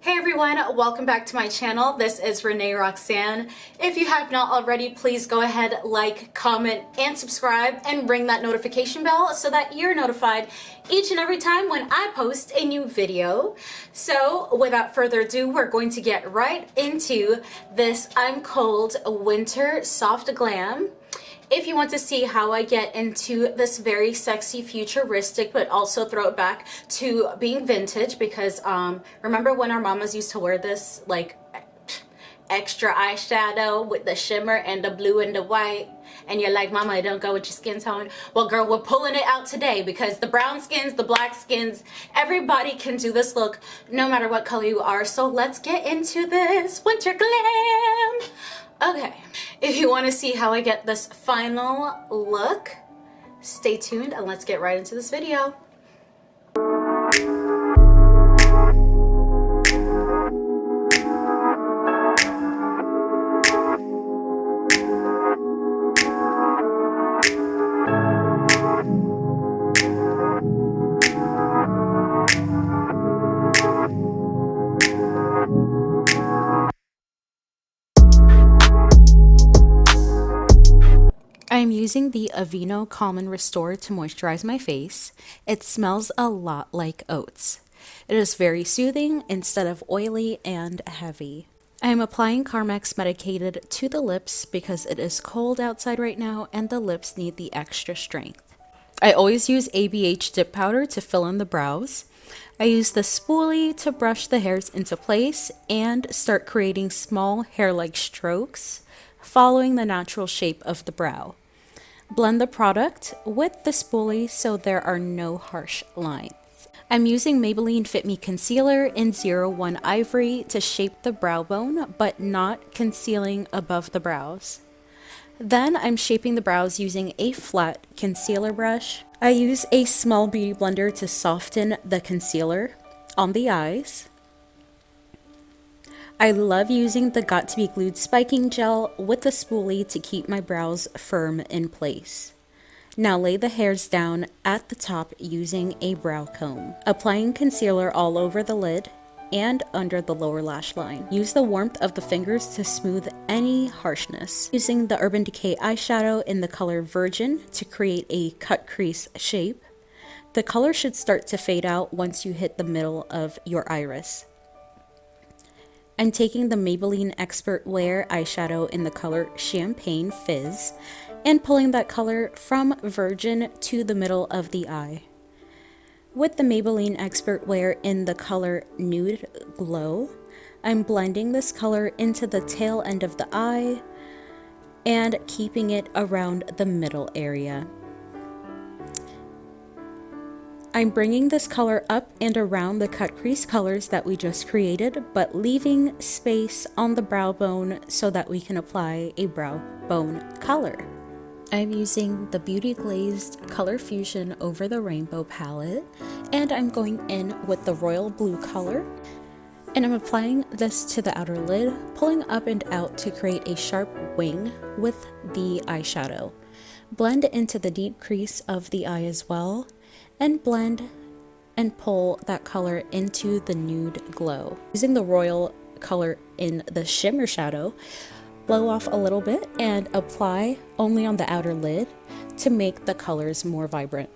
Hey everyone, welcome back to my channel. This is Renee Roxanne. If you have not already, please go ahead, like, comment, and subscribe, and ring that notification bell so that you're notified each and every time when I post a new video. So without further ado, we're going to get right into this I'm Cold Winter Soft Glam. If you want to see how I get into this very sexy futuristic but also throw it back to being vintage, because remember when our mamas used to wear this like extra eyeshadow with the shimmer and the blue and the white, and you're like, mama, it don't go with your skin tone? Well girl, we're pulling it out today because the brown skins, the black skins, everybody can do this look no matter what color you are. So let's get into this winter glam. Okay, if you want to see how I get this final look, stay tuned and let's get right into this video. I'm using the Aveeno Calm and Restore to moisturize my face. It smells a lot like oats. It is very soothing instead of oily and heavy. I am applying Carmex medicated to the lips because it is cold outside right now and the lips need the extra strength. I always use ABH dip powder to fill in the brows. I use the spoolie to brush the hairs into place and start creating small hair-like strokes, following the natural shape of the brow. Blend the product with the spoolie so there are no harsh lines. I'm using Maybelline Fit Me Concealer in 01 Ivory to shape the brow bone, but not concealing above the brows. Then I'm shaping the brows using a flat concealer brush. I use a small beauty blender to soften the concealer on the eyes. I love using the Got to Be Glued spiking gel with the spoolie to keep my brows firm in place. Now lay the hairs down at the top using a brow comb. Applying concealer all over the lid and under the lower lash line. Use the warmth of the fingers to smooth any harshness. Using the Urban Decay eyeshadow in the color Virgin to create a cut crease shape. The color should start to fade out once you hit the middle of your iris. I'm taking the Maybelline Expert Wear eyeshadow in the color Champagne Fizz and pulling that color from Virgin to the middle of the eye. With the Maybelline Expert Wear in the color Nude Glow, I'm blending this color into the tail end of the eye and keeping it around the middle area. I'm bringing this color up and around the cut crease colors that we just created, but leaving space on the brow bone so that we can apply a brow bone color. I'm using the Beauty Glazed Color Fusion Over the Rainbow palette, and I'm going in with the Royal Blue color, and I'm applying this to the outer lid, pulling up and out to create a sharp wing with the eyeshadow. Blend into the deep crease of the eye as well, and blend and pull that color into the Nude Glow. Using the Royal color in the shimmer shadow, blow off a little bit and apply only on the outer lid to make the colors more vibrant.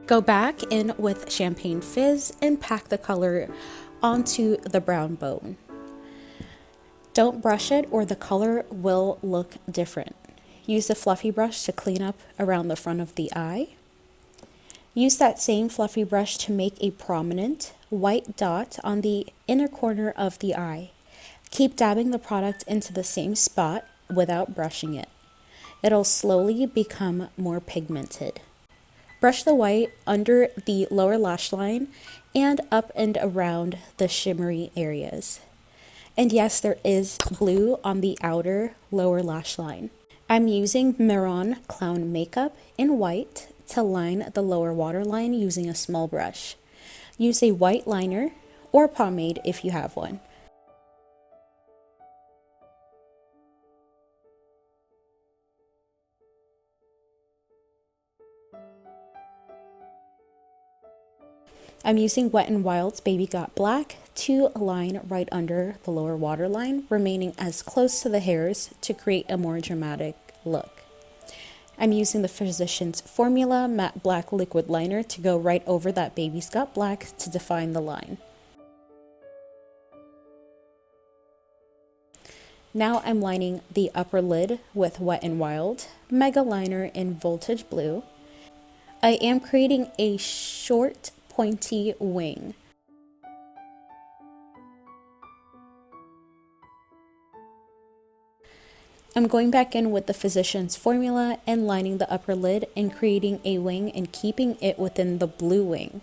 Go back in with Champagne Fizz and pack the color onto the brown bone. Don't brush it or the color will look different. Use the fluffy brush to clean up around the front of the eye. Use that same fluffy brush to make a prominent white dot on the inner corner of the eye. Keep dabbing the product into the same spot without brushing it. It'll slowly become more pigmented. Brush the white under the lower lash line and up and around the shimmery areas. And yes, there is blue on the outer lower lash line. I'm using Miron Clown Makeup in white to line the lower waterline using a small brush. Use a white liner or pomade if you have one. I'm using Wet n Wild's Baby Got Black to line right under the lower waterline, remaining as close to the hairs to create a more dramatic look. I'm using the Physicians Formula Matte Black Liquid Liner to go right over that Baby's Got Black to define the line. Now I'm lining the upper lid with Wet n Wild Mega Liner in Voltage Blue. I am creating a short, pointy wing. I'm going back in with the Physicians Formula and lining the upper lid and creating a wing and keeping it within the blue wing.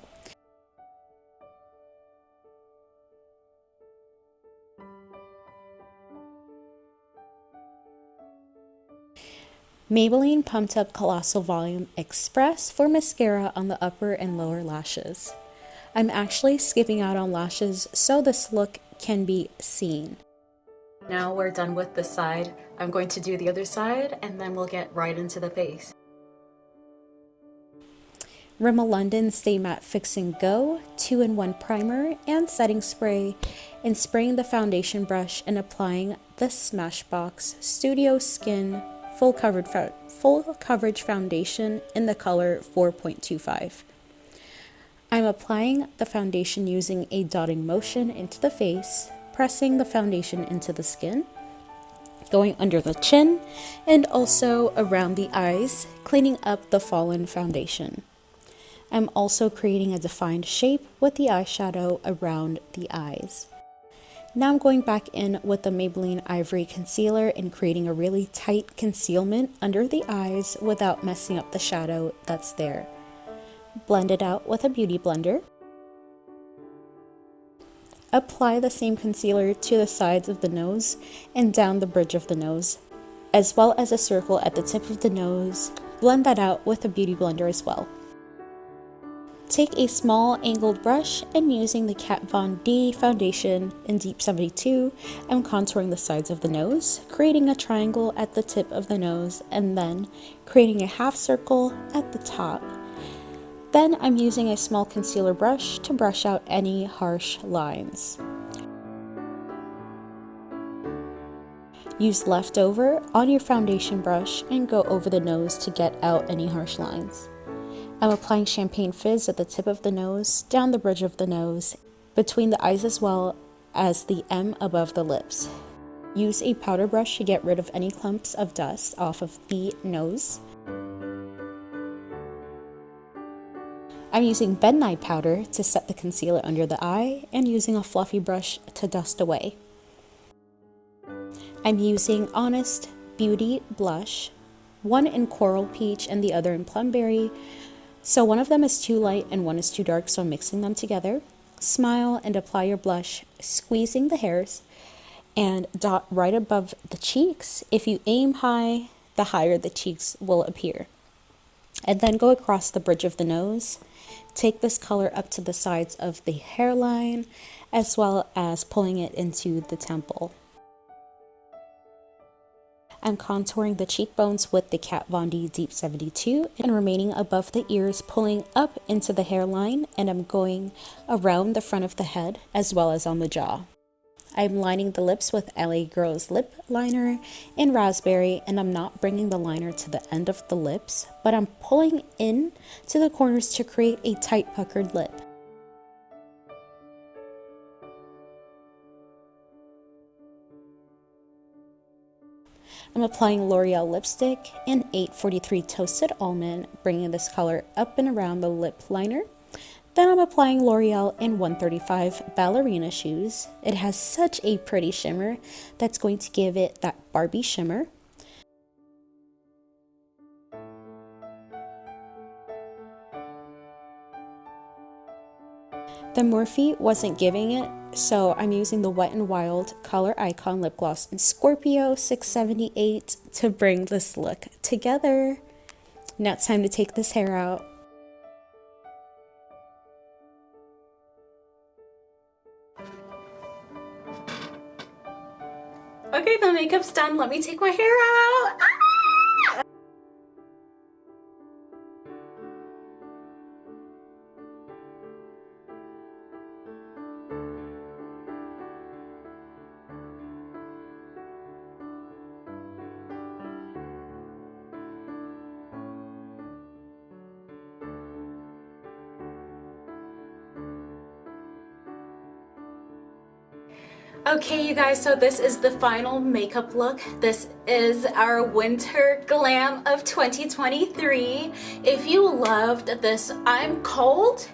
Maybelline Pumped Up Colossal Volume Express for mascara on the upper and lower lashes. I'm actually skipping out on lashes so this look can be seen. Now we're done with this side. I'm going to do the other side and then we'll get right into the face. Rimmel London Stay Matte Fix and Go 2-in-1 primer and setting spray, and spraying the foundation brush and applying the Smashbox Studio Skin full coverage foundation in the color 4.25. I'm applying the foundation using a dotting motion into the face, pressing the foundation into the skin, going under the chin, and also around the eyes, cleaning up the fallen foundation. I'm also creating a defined shape with the eyeshadow around the eyes. Now I'm going back in with the Maybelline Ivory Concealer and creating a really tight concealment under the eyes without messing up the shadow that's there. Blend it out with a beauty blender. Apply the same concealer to the sides of the nose and down the bridge of the nose, as well as a circle at the tip of the nose. Blend that out with a beauty blender as well. Take a small angled brush and using the Kat Von D foundation in Deep 72, I'm contouring the sides of the nose, creating a triangle at the tip of the nose, and then creating a half circle at the top. Then I'm using a small concealer brush to brush out any harsh lines. Use leftover on your foundation brush and go over the nose to get out any harsh lines. I'm applying Champagne Fizz at the tip of the nose, down the bridge of the nose, between the eyes as well as the M above the lips. Use a powder brush to get rid of any clumps of dust off of the nose. I'm using Ben Nye powder to set the concealer under the eye and using a fluffy brush to dust away. I'm using Honest Beauty blush, one in Coral Peach and the other in Plumberry. So one of them is too light and one is too dark, so I'm mixing them together. Smile and apply your blush, squeezing the hairs, and dot right above the cheeks. If you aim high, the higher the cheeks will appear. And then go across the bridge of the nose. Take this color up to the sides of the hairline, as well as pulling it into the temple. I'm contouring the cheekbones with the Kat Von D Deep 72 and remaining above the ears, pulling up into the hairline, and I'm going around the front of the head as well as on the jaw. I'm lining the lips with LA Girl's lip liner in Raspberry, and I'm not bringing the liner to the end of the lips, but I'm pulling in to the corners to create a tight puckered lip. I'm applying L'Oreal lipstick in 843 Toasted Almond, bringing this color up and around the lip liner. Then I'm applying L'Oreal in 135 Ballerina Shoes. It has such a pretty shimmer that's going to give it that Barbie shimmer. The Morphe wasn't giving it, so I'm using the Wet n Wild Color Icon Lip Gloss in Scorpio 678 to bring this look together. Now it's time to take this hair out. Okay, the makeup's done. Let me take my hair out. Ah! Okay, you guys, so this is the final makeup look. This is our winter glam of 2023. If you loved this I'm cold,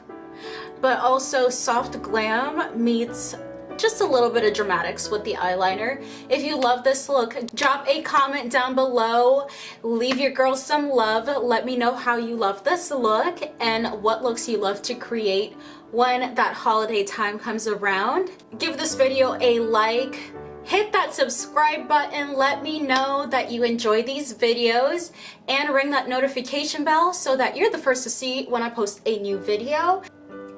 but also soft glam meets just a little bit of dramatics with the eyeliner. If you love this look, drop a comment down below. Leave your girl some love. Let me know how you love this look and what looks you love to create when that holiday time comes around. Give this video a like. Hit that subscribe button. Let me know that you enjoy these videos and ring that notification bell so that you're the first to see when I post a new video.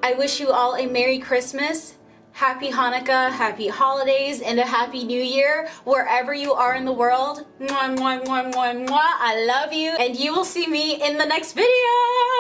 I wish you all a Merry Christmas, Happy Hanukkah, Happy Holidays, and a Happy New Year wherever you are in the world. Mwah, mwah, mwah, mwah, mwah. I love you, and you will see me in the next video.